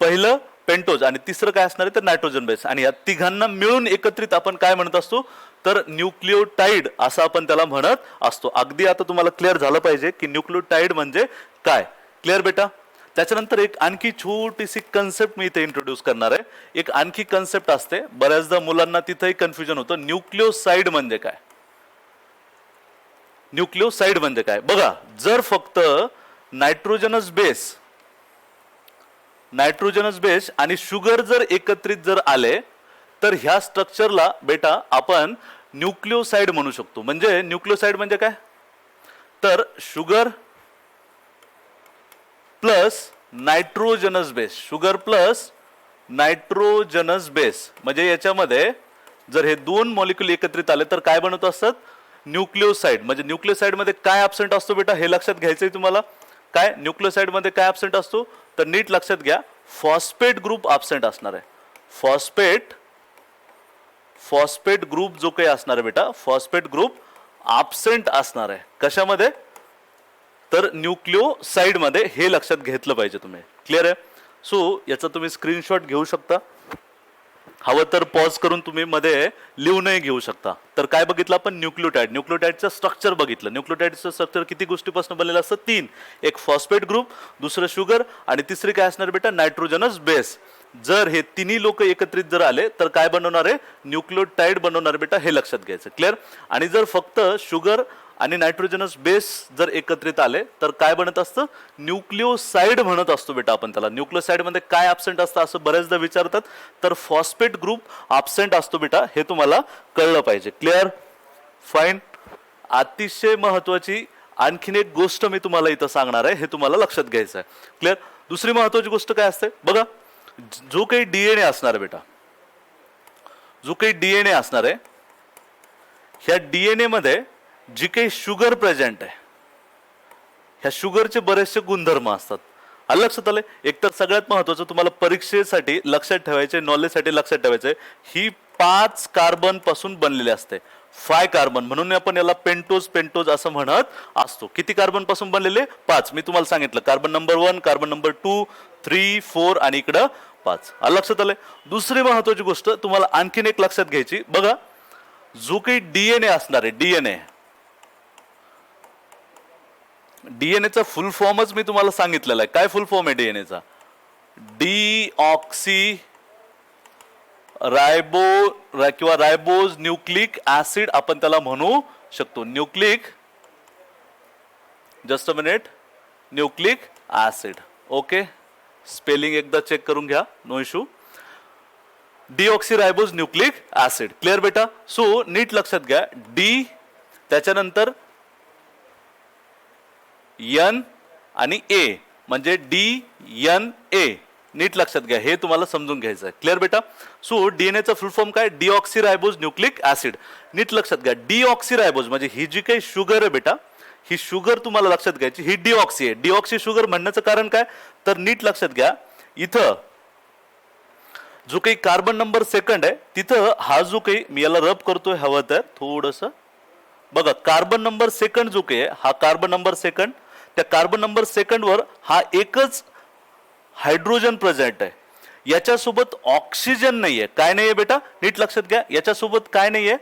पहिलं पेंटोज आणि तिसरं काय असणार आहे तर नायट्रोजन बेस. आणि या तिघांना मिळून एकत्रित आपण काय म्हणत असतो, तर न्यूक्लियोटाइड असं आपण त्याला म्हणत असतो. अगदी आता तुम्हाला क्लिअर झालं पाहिजे की न्यूक्लियोटाइड म्हणजे काय. क्लिअर बेटा. त्याच्यानंतर एक आणखी छोटीशी कन्सेप्ट मी इथे इंट्रोड्यूस करणार आहे. एक आणखी कन्सेप्ट असते, बऱ्याचदा मुलांना तिथेही कन्फ्युजन होतं, न्यूक्लियोसाइड म्हणजे काय. न्यूक्लियोसाइड म्हणजे काय बघा, जर फक्त नायट्रोजनस बेस आणि शुगर जर एकत्रित जर आले तर ह्या स्ट्रक्चरला बेटा आपण न्यूक्लियोसाइड म्हणू शकतो. म्हणजे न्यूक्लियोसाइड म्हणजे काय, तर sugar plus nitrogenous base. Sugar plus nitrogenous base म्हणजे याच्यामध्ये जर हे दोन मॉलिक्यूल एकत्रित आले तर काय बनवत असतात, न्यूक्लियोसाइड. म्हणजे न्यूक्लियोसाइड मध्ये काय ॲब्सेंट असतो बेटा, हे लक्षात घ्यायचंय तुम्हाला. काय न्यूक्लियोसाइड मध्ये काय ॲब्सेंट असतो, तर नीट लक्षात घ्या, फॉस्फेट ग्रुप ॲब्सेंट असणार आहे. फॉस्फेट ग्रुप जो काही असणार आहे बेटा, फॉस्फेट ग्रुप ॲब्सेंट असणार आहे. कशामध्ये, तर न्यूक्लियोसाइड मध्ये. हे लक्षात घेतलं पाहिजे तुम्ही. क्लिअर आहे. सो याचा तुम्ही स्क्रीनशॉट घेऊ शकता, हवं तर पॉज करून तुम्ही मध्ये लिहूनही घेऊ शकता. तर काय बघितलं आपण, न्यूक्लियोटाइडचं स्ट्रक्चर बघितलं. न्यूक्लियोटाइडचं स्ट्रक्चर किती गोष्टीपासून बनलेलं असतं, 3. एक फॉस्फेट ग्रुप, दुसरं शुगर आणि तिसरी काय असणार बेटा, नायट्रोजनस बेस. जर हे तिन्ही लोक एकत्रित जर आले तर काय बनवणार आहे, न्यूक्लियोटाइड बनवणार बेटा, हे लक्षात घ्यायचं. क्लिअर. आणि जर फक्त शुगर आणि नायट्रोजनस बेस जर एकत्रित आले तर काय बनत असतं, न्यूक्लियोसाइड म्हणत असतो बेटा आपण त्याला. न्यूक्लियोसाइड मध्ये काय ॲब्सेंट असतं असं बऱ्याचदा विचारतात, तर फॉस्फेट ग्रुप ॲब्सेंट असतो बेटा, हे तुम्हाला कळलं पाहिजे. क्लिअर. फाईन. अतिशय महत्वाची आणखीन एक गोष्ट मी तुम्हाला इथं सांगणार आहे, हे तुम्हाला लक्षात घ्यायचं आहे. क्लिअर. दुसरी महत्वाची गोष्ट काय असते बघा, जो काही डीएनए असणार आहे बेटा, जो काही डीएनए असणार आहे, ह्या डीएनए मध्ये जी काही शुगर प्रेझेंट आहे, ह्या शुगरचे बरेचसे गुणधर्म असतात. लक्षात आले. एकतर सगळ्यात महत्वाचं तुम्हाला परीक्षेसाठी लक्षात ठेवायचे, नॉलेजसाठी लक्षात ठेवायचे, ही 5 कार्बन पासून बनलेले असते. 5 कार्बन, म्हणून आपण याला पेंटोज असं म्हणत असतो. किती कार्बन पासून बनलेले, 5. मी तुम्हाला सांगितलं, कार्बन नंबर 1, कार्बन नंबर 2, 3, 4 आणि इकडं 5. लक्षात आले. दुसरी महत्वाची गोष्ट तुम्हाला आणखीन एक लक्षात घ्यायची बघा, जो काही डीएनए असणार आहे, डीएनएचा फुल फॉर्मच मी तुम्हाला सांगितलेला आहे. काय फुल फॉर्म आहे डीएनएचा, डीऑक्सी किंवा रायबोज न्यूक्लिक ऍसिड आपण त्याला म्हणू शकतो. Just a minute, nucleic acid. Okay, spelling एकदा चेक करून घ्या, no issue. Deoxyribose nucleic acid. Clear बेटा. सो नीट लक्षात घ्या, डी त्याच्यानंतर एन आणि ए म्हणजे DNA. नीट लक्षात घ्या, हे तुम्हाला समजून घ्यायचं आहे. क्लिअर बेटा. सो डीएनएचा फुल फॉर्म काय, डीऑक्सीरायबोज न्यूक्लिक ऍसिड. नीट लक्षात घ्या, डीऑक्सीरायबोज म्हणजे ही जी काही शुगर आहे बेटा, ही शुगर तुम्हाला लक्षात घ्यायची, ही डीऑक्सी आहे. डीऑक्सी शुगर म्हणण्याचं कारण काय, तर नीट लक्षात घ्या, इथं जो काही कार्बन नंबर सेकंड आहे तिथं हा जो काही मी याला रब करतोय, हवं तर थोडंसं बघा, कार्बन नंबर सेकंड जो काही आहे, हा कार्बन नंबर सेकंड, त्या कार्बन नंबर सेकंड वर हा एकच हायड्रोजन प्रेझेंट आहे. याच्यासोबत ऑक्सिजन नाहीये. काय नाहीये बेटा, नीट लक्षात घ्या, याच्यासोबत काय नाहीये,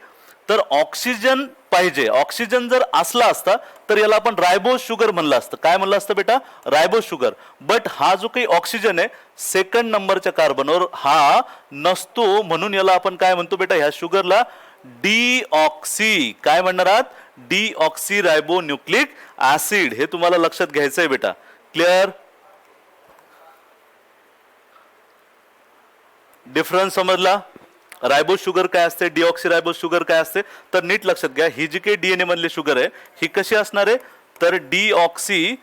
तर ऑक्सिजन पाहिजे. ऑक्सिजन जर असला असता तर याला आपण रायबोज शुगर म्हणलं असतं. काय म्हणलं असतं बेटा, रायबोज शुगर. बट हा जो काही ऑक्सिजन आहे सेकंड नंबरच्या कार्बनवर हा नसतो, म्हणून याला आपण काय म्हणतो बेटा, ह्या शुगरला डीऑक्सी, काय म्हणणार आहात, डीऑक्सी रायबोन्यूक्लिक ऍसिड. हे तुम्हाला लक्षात घ्यायचंय बेटा. क्लिअर? डिफरन्स समजला? रायबोज शुगर काय असते, डीऑक्सी रायबोज शुगर काय असते, तर नीट लक्षात घ्या. ही जी काही डीएनए मधली शुगर आहे ही कशी असणार आहे, तर डीऑक्सी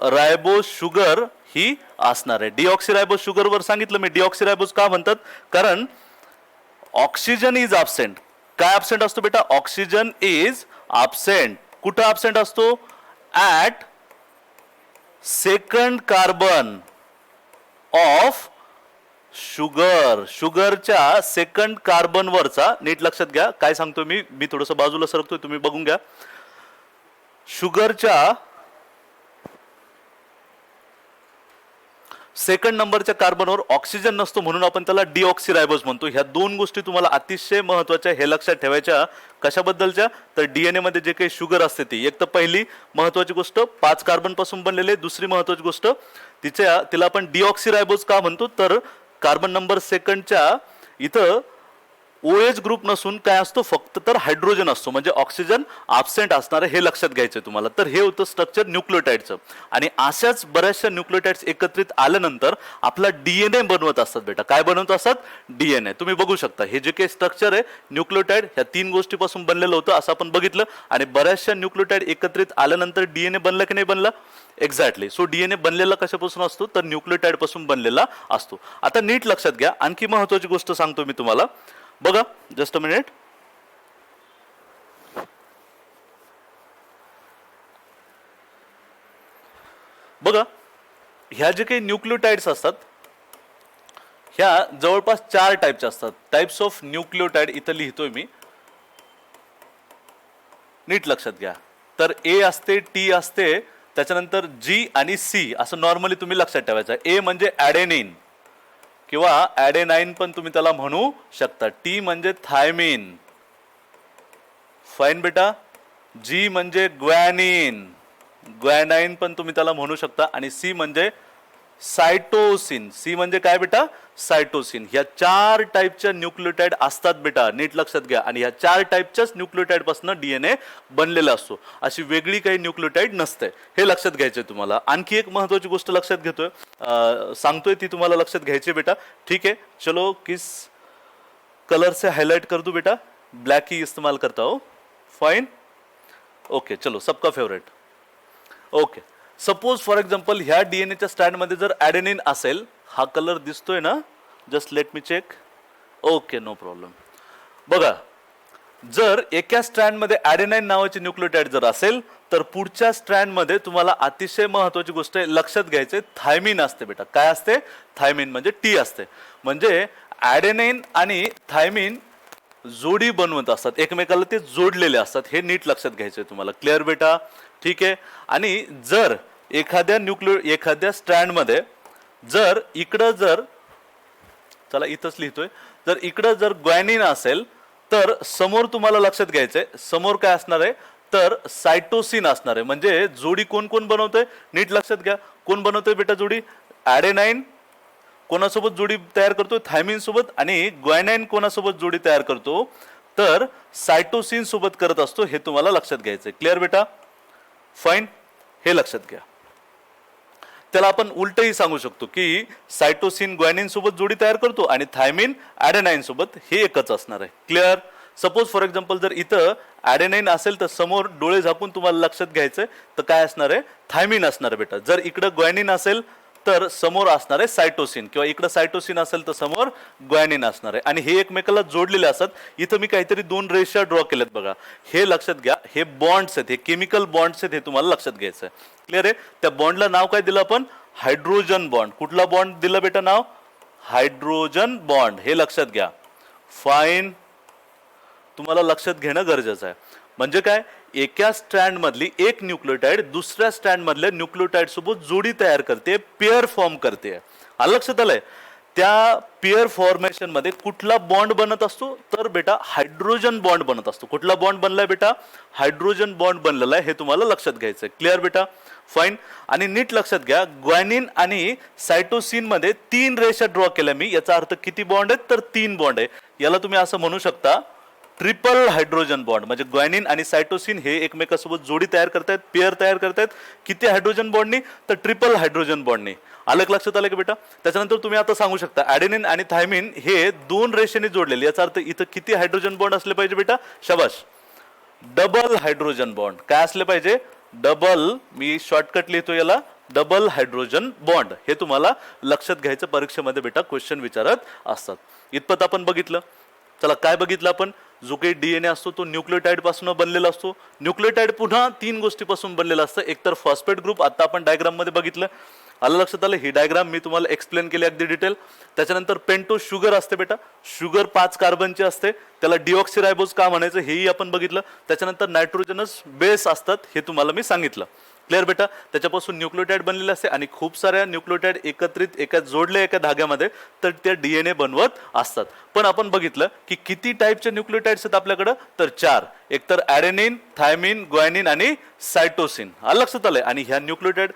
रायबोज शुगर ही असणार आहे. डीऑक्सी रायबोज शुगर वर सांगितलं मी डीऑक्सी रायबोज का म्हणतात, कारण ऑक्सिजन इज ॲब्सेंट. काय ॲब्सेंट असतो बेटा, ऑक्सिजन इज ॲब्सेंट. कुठं ॲब्सेंट असतो, at second carbon of sugar. शुगरच्या सेकंड कार्बन वरचा, नीट लक्षात घ्या काय सांगतो मी थोडस बाजूला सरकतोय, तुम्ही बघून घ्या. शुगरच्या सेकंड नंबरच्या कार्बनवर ऑक्सिजन नसतो म्हणून आपण त्याला डीऑक्सीरायबोज म्हणतो. ह्या दोन गोष्टी तुम्हाला अतिशय महत्वाच्या हे लक्षात ठेवायच्या. कशाबद्दलच्या, तर डीएनए मध्ये जे काही शुगर असते ती, एक तर पहिली महत्वाची गोष्ट 5 कार्बन पासून बनलेले, दुसरी महत्वाची गोष्ट तिला आपण डीऑक्सीरायबोज का म्हणतो, तर कार्बन नंबर सेकंडच्या इथं OH ग्रुप नसून काय असतो, फक्त तर हायड्रोजन असतो, म्हणजे ऑक्सिजन ॲब्सेंट असणार, हे लक्षात घ्यायचं तुम्हाला. तर हे होतं स्ट्रक्चर न्यूक्लियोटाइडचं. आणि अशाच बऱ्याचशा न्यूक्लियोटाइड्स एकत्रित आल्यानंतर आपला डीएनए बनवत असतात बेटा. काय बनवत असतात, डीएनए. तुम्ही बघू शकता हे जे काही स्ट्रक्चर आहे न्यूक्लियोटाइड ह्या 3 गोष्टीपासून बनलेलं होतं असं आपण बघितलं. आणि बऱ्याचशा न्यूक्लियोटाइड एकत्रित आल्यानंतर डीएनए बनला की नाही बनला, एक्झॅक्टली. सो डीएनए बनलेला कशापासून असतो, तर न्यूक्लियोटाइड पासून बनलेला असतो. आता नीट लक्षात घ्या, आणखी महत्वाची गोष्ट सांगतो मी तुम्हाला. बघा, जस्ट अ मिनिट. बघा, ह्या जे काही न्यूक्लियोटाइड्स असतात ह्या जवळपास 4 टाईपच्या असतात. टाइप्स ऑफ न्यूक्लियोटाइड इथं लिहितोय मी, नीट लक्षात घ्या. तर ए असते, टी असते, त्याच्यानंतर जी आणि सी असं नॉर्मली तुम्ही लक्षात ठेवायचं. ए म्हणजे ॲडेनिन किंवा ॲडेनाइन पण तुम्ही त्याला म्हणू शकता. टी म्हणजे थायमिन, फाईन बेटा. जी म्हणजे ग्वॅनिन, ग्वॅनाइन पण तुम्ही त्याला म्हणू शकता. आणि सी म्हणजे सायटोसिन. सी म्हणजे काय बेटा, सायटोसिन. ह्या 4 टाईपच्या न्यूक्लियोटाइड असतात बेटा, नीट लक्षात घ्या. आणि ह्या 4 टाईपच्याच न्यूक्लियोटाइड पासून डीएनए बनलेला असतो, अशी वेगळी काही न्यूक्लियोटाइड नसते, हे लक्षात घ्यायचंय तुम्हाला. आणखी एक महत्वाची गोष्ट लक्षात घेतोय, सांगतोय ती तुम्हाला लक्षात घ्यायची बेटा. ठीक है, चलो किस कलर से हाईलाइट कर दूं बेटा, ब्लैक ही इस्तेमाल करता हो. फाइन, ओके, चलो सबका favourite. Okay, suppose for example ह्या डीएनएच्या स्ट्रँड मध्ये जर ॲडेनिन असेल, हा कलर दिसतोय ना, just let me check. Okay, no problem. बघा, जर एका स्ट्रँड मध्ये ॲडेनाइन नावाची न्यूक्लियोटाइड जर असेल तर पुढच्या स्ट्रँड मध्ये तुम्हाला अतिशय महत्वाची गोष्ट लक्षात घ्यायचे, थायमिन असते बेटा. काय असते, थायमिन म्हणजे टी असते. म्हणजे ॲडेनाइन आणि थायमिन जोडी बनवत असतात, एकमेकाला ते जोडलेले असतात, हे नीट लक्षात घ्यायचंय तुम्हाला. क्लिअर बेटा, ठीक आहे. आणि जर एखाद्या स्ट्रँड मध्ये जर इकडं जर, चला इथंच लिहितोय, जर इकडं जर ग्वॅनिन असेल तर समोर तुम्हाला लक्षात घ्यायचंय, समोर काय असणार आहे, तर सायटोसिन असणार आहे. म्हणजे जोडी कोण कोण बनवतोय, नीट लक्षात घ्या. कोण बनवतोय बेटा जोडी, ॲडेनाइन कोणासोबत जोडी तयार करतो, थायमिन सोबत. आणि ग्वॅनाइन कोणासोबत जोडी तयार करतो, तर सायटोसिन सोबत करत असतो, हे तुम्हाला लक्षात घ्यायचंय. क्लिअर बेटा, फाईन, हे लक्षात घ्या. त्याला आपण उलटही सांगू शकतो की सायटोसिन ग्वॅनिन सोबत जोडी तयार करतो आणि थायमिन ॲडेनाइन सोबत, हे एकच असणार आहे. क्लिअर. सपोज फॉर एक्झाम्पल जर इथं ॲडेनाइन असेल तर समोर डोळे झाकून तुम्हाला लक्षात घ्यायचंय, तर काय असणार आहे, थायमिन असणार आहे बेटा. जर इकडं ग्वॅनिन असेल तर समोर असणार आहे सायटोसिन, किंवा इकडं सायटोसिन असेल तर समोर ग्वॅनिन असणार आहे. आणि हे एकमेकाला जोडलेले असतात. इथं मी काहीतरी 2 रेषा ड्रॉ केल्यात बघा, हे लक्षात घ्या. हे बॉन्ड्स आहेत, हे केमिकल बॉन्ड्स आहेत, हे तुम्हाला लक्षात घ्यायचं आहे. क्लिअर आहे. त्या बॉन्डला नाव काय दिलं आपण, हायड्रोजन बॉन्ड. कुठला बॉन्ड दिला बेटा नाव, हायड्रोजन बॉन्ड, हे लक्षात घ्या. फाईन, तुम्हाला लक्षात घेणं गरजेचं आहे. म्हणजे काय, एका स्ट्रँड मधली एक न्यूक्लियोटाइड दुसऱ्या स्ट्रँड मधल्या न्यूक्लियोटाइड सोबत जोडी तयार करते, पेअर फॉर्म करते. लक्षात आलंय. त्या पेअर फॉर्मेशन मध्ये कुठला बॉन्ड बनत असतो, तर बेटा हायड्रोजन बॉन्ड बनत असतो. कुठला बॉन्ड बनलाय बेटा, हायड्रोजन बॉन्ड बनलेला आहे, हे तुम्हाला लक्षात घ्यायचंय. क्लिअर बेटा, फाईन. आणि नीट लक्षात घ्या, ग्वॅनिन आणि सायटोसिन मध्ये 3 रेषा ड्रॉ केल्या मी. याचा अर्थ किती बॉन्ड आहेत, तर 3 बॉन्ड आहे. याला तुम्ही असं म्हणू शकता ट्रिपल हायड्रोजन बॉन्ड म्हणजे ग्वायनिन आणि सायटोसिन हे एकमेकांसोबत जोडी तयार करतायत, पेअर तयार करतायत. किती हायड्रोजन बॉन्डनी? तर ट्रिपल हायड्रोजन बॉन्डनी. आलं लक्षात आलं की बेटा? त्याच्यानंतर तुम्ही आता सांगू शकता ॲडेनिन आणि थायमिन हे 2 रेषेने जोडलेले, याचा अर्थ इथं किती हायड्रोजन बॉन्ड असले पाहिजे बेटा? शाबाश, डबल हायड्रोजन बॉन्ड. काय असले पाहिजे? डबल. मी शॉर्टकट लिहितो याला, डबल हायड्रोजन बॉन्ड. हे तुम्हाला लक्षात घ्यायचं, परीक्षेमध्ये बेटा क्वेश्चन विचारत असतात. इतपत आपण बघितलं. चला काय बघितलं आपण? जो काही डीएनए असतो तो न्यूक्लियोटाइड पासून बनलेला असतो. न्यूक्लियोटाइड पुन्हा 3 गोष्टीपासून बनलेला असतं. एकतर फॉस्फेट ग्रुप, आता आपण डायग्राम मध्ये बघितलं. आलं लक्षात आलं? ही डायग्राम मी तुम्हाला एक्सप्लेन केली अगदी डिटेल. त्याच्यानंतर पेंटो शुगर असते बेटा, शुगर 5 कार्बनचे असते, त्याला डिऑक्सिरायबोज का म्हणायचं हेही आपण बघितलं. त्याच्यानंतर नायट्रोजनस बेस असतात, हे तुम्हाला मी सांगितलं. क्लिअर बेटा? त्याच्यापासून न्यूक्लियोटाइड बनलेले असते आणि खूप साऱ्या न्यूक्लियोटाइड एकत्रित एका जोडले एका धाग्यामध्ये तर त्या डीएनए बनवत असतात. पण आपण बघितलं की किती टाईपचे न्यूक्लियोटाइड्स आहेत आपल्याकडं? तर 4. एकतर ॲडेनिन, थायमिन, ग्वायनिन आणि सायटोसिन. आलं लक्षात आलंय? आणि ह्या न्यूक्लियोटाइड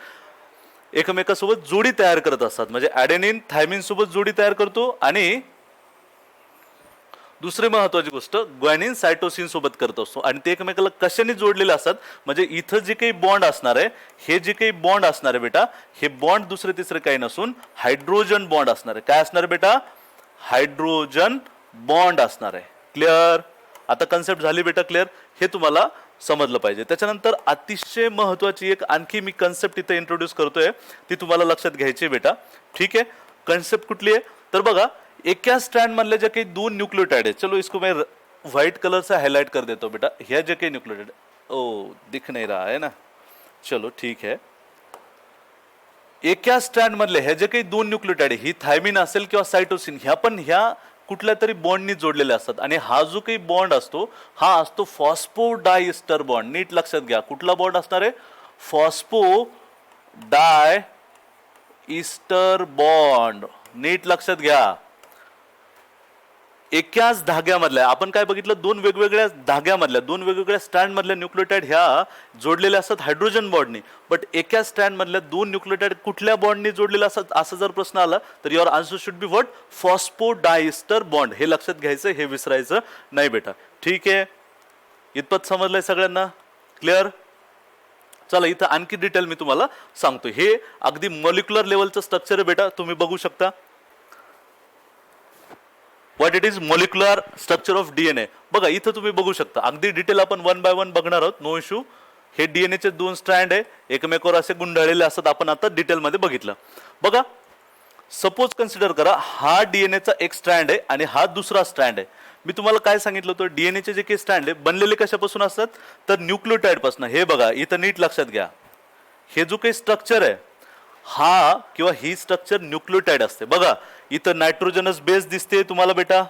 एकमेकांसोबत जोडी तयार करत असतात. म्हणजे ॲडेनिन थायमिन सोबत जोडी तयार करतो आणि दुसरी महत्वाची गोष्ट ग्वायनिन सायटोसिन सोबत करत असतो. आणि ते एकमेकाला कशाने जोडलेले असतात? म्हणजे इथं जे काही बॉन्ड असणार आहे, हे जे काही बॉन्ड असणार आहे बेटा, हे बॉन्ड दुसरे तिसरे काही नसून हायड्रोजन बॉन्ड असणार आहे. काय असणार आहे बेटा? हायड्रोजन बॉन्ड असणार आहे. क्लिअर? आता कन्सेप्ट झाली बेटा क्लिअर? हे तुम्हाला समजलं पाहिजे. त्याच्यानंतर अतिशय महत्वाची एक आणखी मी कन्सेप्ट इथे इंट्रोड्यूस करतोय, ती तुम्हाला लक्षात घ्यायची बेटा. ठीक आहे? कन्सेप्ट कुठली आहे? तर बघा, एका स्ट्रैंड मधले जो कई 2 न्यूक्लियोटाइड है, चलो इसको मैं व्हाइट कलर से हाईलाइट कर देता हूँ बेटा. यह जो कई न्यूक्लियोटाइड, ओ दिख नहीं रहा है ना, चलो ठीक है. एका स्ट्रँड मधले हे जे काही 2 न्यूक्लियोटाइड ही थायमिन असेल किंवा सायटोसिन, ह्या पण ह्या कुठल्या तरी बॉन्डनी जोडलेले असतात. आणि हा जो काही बॉन्ड असतो हा असतो फॉस्फोडायस्टर बॉन्ड. नीट लक्षात घ्या, कुठला बॉन्ड असणार आहे? फॉस्फोडाय ईस्टर बॉन्ड. नीट लक्षात घ्या. एकाच धाग्यामधल्या, आपण काय बघितलं, 2 वेगवेगळ्या धाग्यामधल्या 2 वेगवेगळ्या स्ट्रँड मधल्या न्यूक्लियोटाइड ह्या जोडलेल्या असतात हायड्रोजन बॉन्डनी. बट एका स्ट्रँड मधल्या 2 न्यूक्लियोटाइड कुठल्या बॉन्डनी जोडलेले असतात असं जर प्रश्न आला तर your answer should be what? Phosphodiester bond. हे लक्षात घ्यायचं, हे विसरायचं नाही बेटा. ठीक आहे? इतपत समजलंय सगळ्यांना? क्लिअर? चला इथं आणखी डिटेल मी तुम्हाला सांगतो. हे अगदी मॉलिक्युलर लेवलचं स्ट्रक्चर आहे बेटा, तुम्ही बघू शकता. What it is molecular structure of DNA. बघा इथं तुम्ही बघू शकता, अगदी डिटेल आपण 1 बाय 1 बघणार आहोत, नो इश्यू. हे डीएनएचे 2 स्ट्रँड आहे, एकमेकावर असे गुंडाळलेले असतात, आपण आता डिटेल मध्ये बघितलं. बघा, सपोज कन्सिडर करा हा डीएनएचा एक स्ट्रँड आहे आणि हा दुसरा स्ट्रँड आहे. मी तुम्हाला काय सांगितलं होतं, डीएनएचे जे काही स्ट्रँड आहे बनलेले कशापासून असतात? तर न्यूक्लियोटाइड पासून. हे बघा इथं नीट लक्षात घ्या, हे जो काही स्ट्रक्चर आहे हा किंवा ही स्ट्रक्चर न्यूक्लियोटाइड असते. बघा इथं नायट्रोजनस बेस दिसते तुम्हाला बेटा.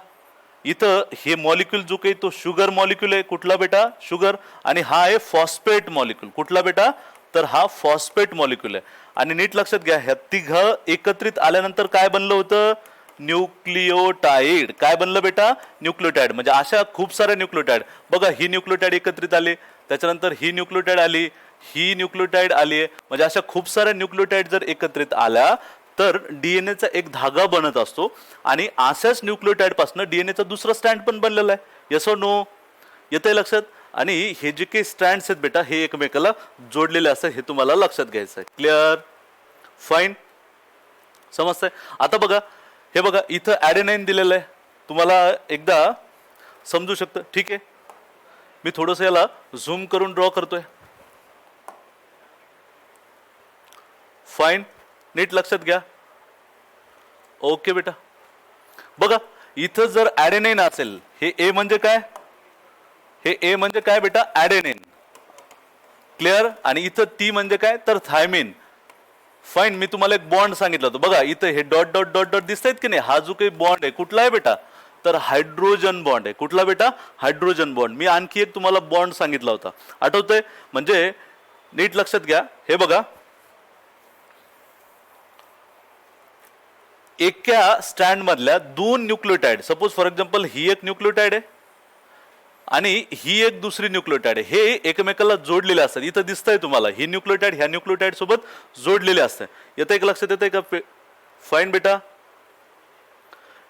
इथं हे मॉलिक्यूल जो काही तो शुगर मॉलिक्यूल आहे, कुठला बेटा? शुगर. आणि हा आहे फॉस्फेट मॉलिक्यूल, कुठला बेटा? तर हा फॉस्फेट मॉलिक्यूल आहे. आणि नीट लक्षात घ्या, ह्या तिघं एकत्रित आल्यानंतर काय बनलं होतं? न्यूक्लियोटाइड. काय बनलं बेटा? न्यूक्लियोटाइड. म्हणजे अशा खूप साऱ्या न्यूक्लियोटाइड. बघा ही न्यूक्लियोटाइड एकत्रित आले, त्याच्यानंतर ही न्यूक्लियोटाइड आली, ही न्यूक्लियोटाइड आली. म्हणजे अशा खूप साऱ्या न्यूक्लियोटाइड जर एकत्रित आल्या तर डीएनएचा एक धागा बनत असतो. आणि अशाच न्यूक्लियोटाइड पासून डीएनएचा दुसरा स्ट्रँड पण बनलेला आहे. येस और नो? येतंय लक्षात? आणि हे जे काही स्ट्रँड्स आहेत बेटा हे एकमेकाला जोडलेले असतात, हे तुम्हाला लक्षात घ्यायचं आहे. क्लिअर? फाईन? समजतंय? आता बघा, हे बघा इथं ॲडेनाइन दिलेलं आहे, तुम्हाला एकदा समजू शकतं. ठीक आहे, मी थोडंसं याला झूम करून ड्रॉ करतोय. फाईन? नीट लक्षात घ्या. ओके बेटा. बघा इथं जर ॲडेनाइन असेल, हे ए म्हणजे काय? हे ए म्हणजे काय बेटा? ॲडेनाइन. क्लिअर? आणि इथं टी म्हणजे काय? तर थायमिन. फाईन. मी तुम्हाला एक बॉन्ड सांगितलं होतं, बघा इथं हे डॉट डॉट डॉट डॉट दिसतायत की नाही, हा जो काही बॉन्ड आहे कुठला आहे बेटा? तर हायड्रोजन बॉन्ड आहे. कुठला बेटा? Hydrogen bond. मी आणखी एक तुम्हाला बॉन्ड सांगितला होता, आठवतंय? म्हणजे नीट लक्षात घ्या. हे बघा, एका स्ट्रँड मधल्या 2 न्यूक्लियोटाइड, सपोज फॉर एक्झाम्पल ही एक न्यूक्लियोटाइड आहे आणि ही एक दुसरी न्यूक्लियोटाइड आहे, हे एकमेकाला जोडलेले असतात. इथं दिसतंय तुम्हाला, ही न्यूक्लियोटाइड ह्या न्यूक्लियोटाइड सोबत जोडलेले असतात. येतं एक लक्षात येतंय का? फाईन बेटा.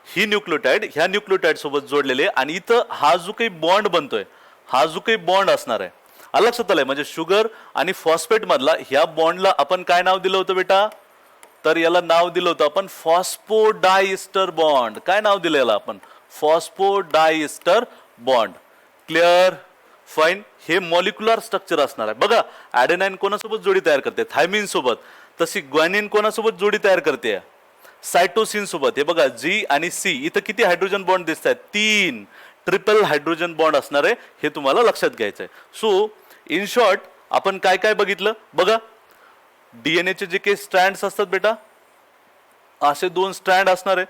ही न्यूक्लियोटाइड ह्या न्यूक्लियोटाइड सोबत जोडलेले आहे आणि इथं हा जो काही बॉन्ड बनतोय, हा जो काही बॉन्ड असणार आहे, लक्षात आलंय, म्हणजे शुगर आणि फॉस्फेट मधला ह्या बॉन्डला आपण काय नाव दिलं होतं बेटा? तर याला नाव दिलं होतं आपण फॉस्फोडायस्टर बॉन्ड. काय नाव दिलं याला आपण? फॉस्फोडायस्टर बॉन्ड. क्लिअर? फाईन. हे मॉलिक्युलर स्ट्रक्चर असणार आहे. बघा, ॲडेनाइन कोणासोबत जोडी तयार करते? थायमिन सोबत. तशी ग्वानिन कोणासोबत जोडी तयार करते? सायटोसिन सोबत. हे बघा, जी आणि सी, इथं किती हायड्रोजन बॉन्ड दिसत आहेत? 3 ट्रिपल हायड्रोजन बॉन्ड असणार आहे, हे तुम्हाला लक्षात घ्यायचं आहे. सो इन शॉर्ट आपण काय काय बघितलं? बघा, डीएनएचे जे काही स्ट्रँड्स असतात बेटा, असे 2 स्ट्रँड असणार आहे.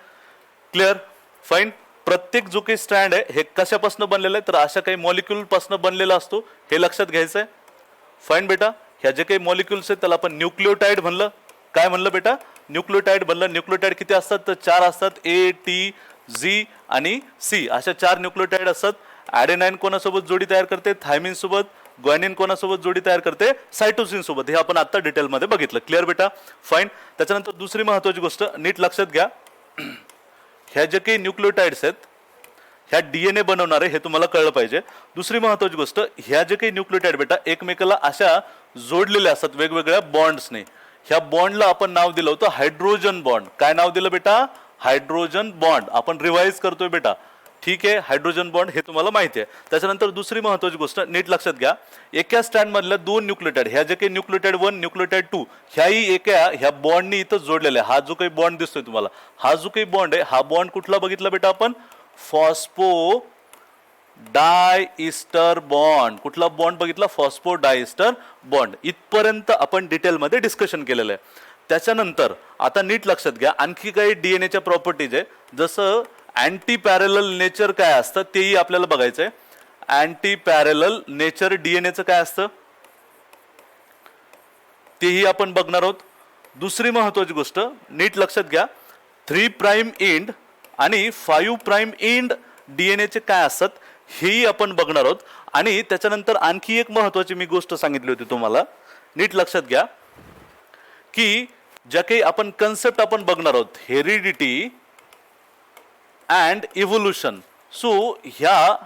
क्लिअर? फाईन. प्रत्येक जो काही स्ट्रँड आहे हे कशापासून बनलेला आहे? तर अशा काही मॉलिक्यूल पासून बनलेला असतो, हे लक्षात घ्यायचं आहे. फाईन बेटा. ह्या जे काही मॉलिक्युल्स आहेत त्याला आपण न्यूक्लियोटाइड म्हणलं. काय म्हणलं बेटा? न्यूक्लियोटाइड म्हणलं. न्यूक्लियोटाइड किती असतात? तर 4 असतात. ए, टी, जी आणि सी, अशा 4 न्यूक्लियोटाइड असतात. ॲडेनाइन कोणासोबत जोडी तयार करते? थायमिन सोबत. ग्वानिन कोणासोबत जोडी तयार करते? सायटोसिन सोबत. हे आपण आता डिटेलमध्ये बघितलं. क्लिअर बेटा? फाईन. त्याच्यानंतर दुसरी महत्वाची गोष्ट नीट लक्षात घ्या, ह्या जे काही न्यूक्लियोटाइड्स आहेत ह्या डीएनए बनवणारे, हे तुम्हाला कळलं पाहिजे. दुसरी महत्वाची गोष्ट, ह्या जे काही न्यूक्लियोटाइड बेटा एकमेकाला अशा जोडलेल्या असतात वेगवेगळ्या बॉन्ड्सने. ह्या बॉन्डला आपण नाव दिलं होतं हायड्रोजन बॉन्ड. काय नाव दिलं बेटा? Hydrogen bond. आपण रिवाइज करतोय बेटा. ठीक आहे, हायड्रोजन बॉन्ड हे तुम्हाला माहिती आहे. त्याच्यानंतर दुसरी महत्वाची गोष्ट नीट लक्षात घ्या, एका स्ट्रँड मधल्या 2 न्यूक्लियोटाइड, ह्या जे काही न्यूक्लियोटाइड 1 न्यूक्लियोटाइड 2, ह्याही एका ह्या बॉन्डनी इथं जोडलेल्या. हा जो काही बॉन्ड दिसतोय तुम्हाला, हा जो काही बॉन्ड आहे, हा बॉन्ड कुठला बघितला बेटा आपण? Phosphodiester bond. कुठला बॉन्ड बघितला? Phosphodiester bond. इथपर्यंत आपण डिटेलमध्ये डिस्कशन केलेलं आहे. त्याच्यानंतर आता नीट लक्षात घ्या, आणखी काही डीएनएच्या प्रॉपर्टीज आहे. जसं अँटी पॅरलल नेचर काय असतं तेही आपल्याला बघायचं आहे. अँटी पॅरलल नेचर डीएनएचं काय असतं तेही आपण बघणार आहोत. दुसरी महत्वाची गोष्ट नीट लक्षात घ्या, 3 प्राइम एंड आणि 5 प्राइम एंड डीएनएचे काय असतात हेही आपण बघणार आहोत. आणि त्याच्यानंतर आणखी एक महत्वाची मी गोष्ट सांगितली होती तुम्हाला, नीट लक्षात घ्या, की ज्या काही आपण कन्सेप्ट आपण बघणार आहोत, हेरिडिटी अँड इव्होल्युशन. सो ह्या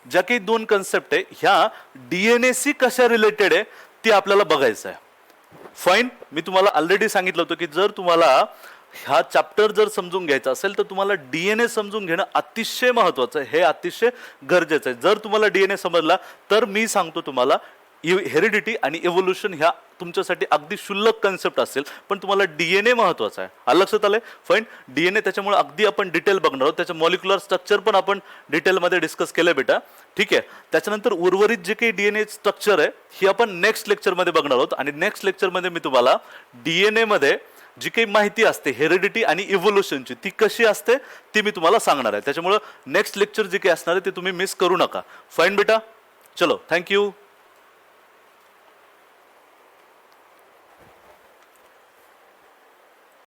ज्या काही 2 कन्सेप्ट आहे ह्या डीएनएशी कशा रिलेटेड आहे ते आपल्याला बघायचं आहे. फाईन. मी तुम्हाला ऑलरेडी सांगितलं होतं की जर तुम्हाला हा चॅप्टर जर समजून घ्यायचा असेल तर तुम्हाला डीएनए समजून घेणं अतिशय महत्वाचं आहे, हे अतिशय गरजेचं आहे. जर तुम्हाला डीएनए समजला तर मी सांगतो तुम्हाला हेरिडिटी आणि इव्होल्युशन ह्या तुमच्यासाठी अगदी क्षुल्लक कन्सेप्ट असेल, पण तुम्हाला डीएनए महत्वाचा आहे. लक्षात आलंय? फाईन. डीएनए त्याच्यामुळे अगदी आपण डिटेल बघणार आहोत. त्याचं मॉलिक्युलर स्ट्रक्चर पण आपण डिटेलमध्ये डिस्कस केलंय बेटा. ठीक आहे. त्याच्यानंतर उर्वरित जे काही डीएनए स्ट्रक्चर आहे ही आपण नेक्स्ट लेक्चरमध्ये बघणार आहोत. आणि नेक्स्ट लेक्चरमध्ये मी तुम्हाला डीएनए मध्ये जी काही माहिती असते हेरिडिटी आणि इव्होल्युशनची ती कशी असते ती मी तुम्हाला सांगणार आहे. त्याच्यामुळे नेक्स्ट लेक्चर जे काही असणार आहे ते तुम्ही मिस करू नका. फाईन बेटा. चलो, थँक्यू.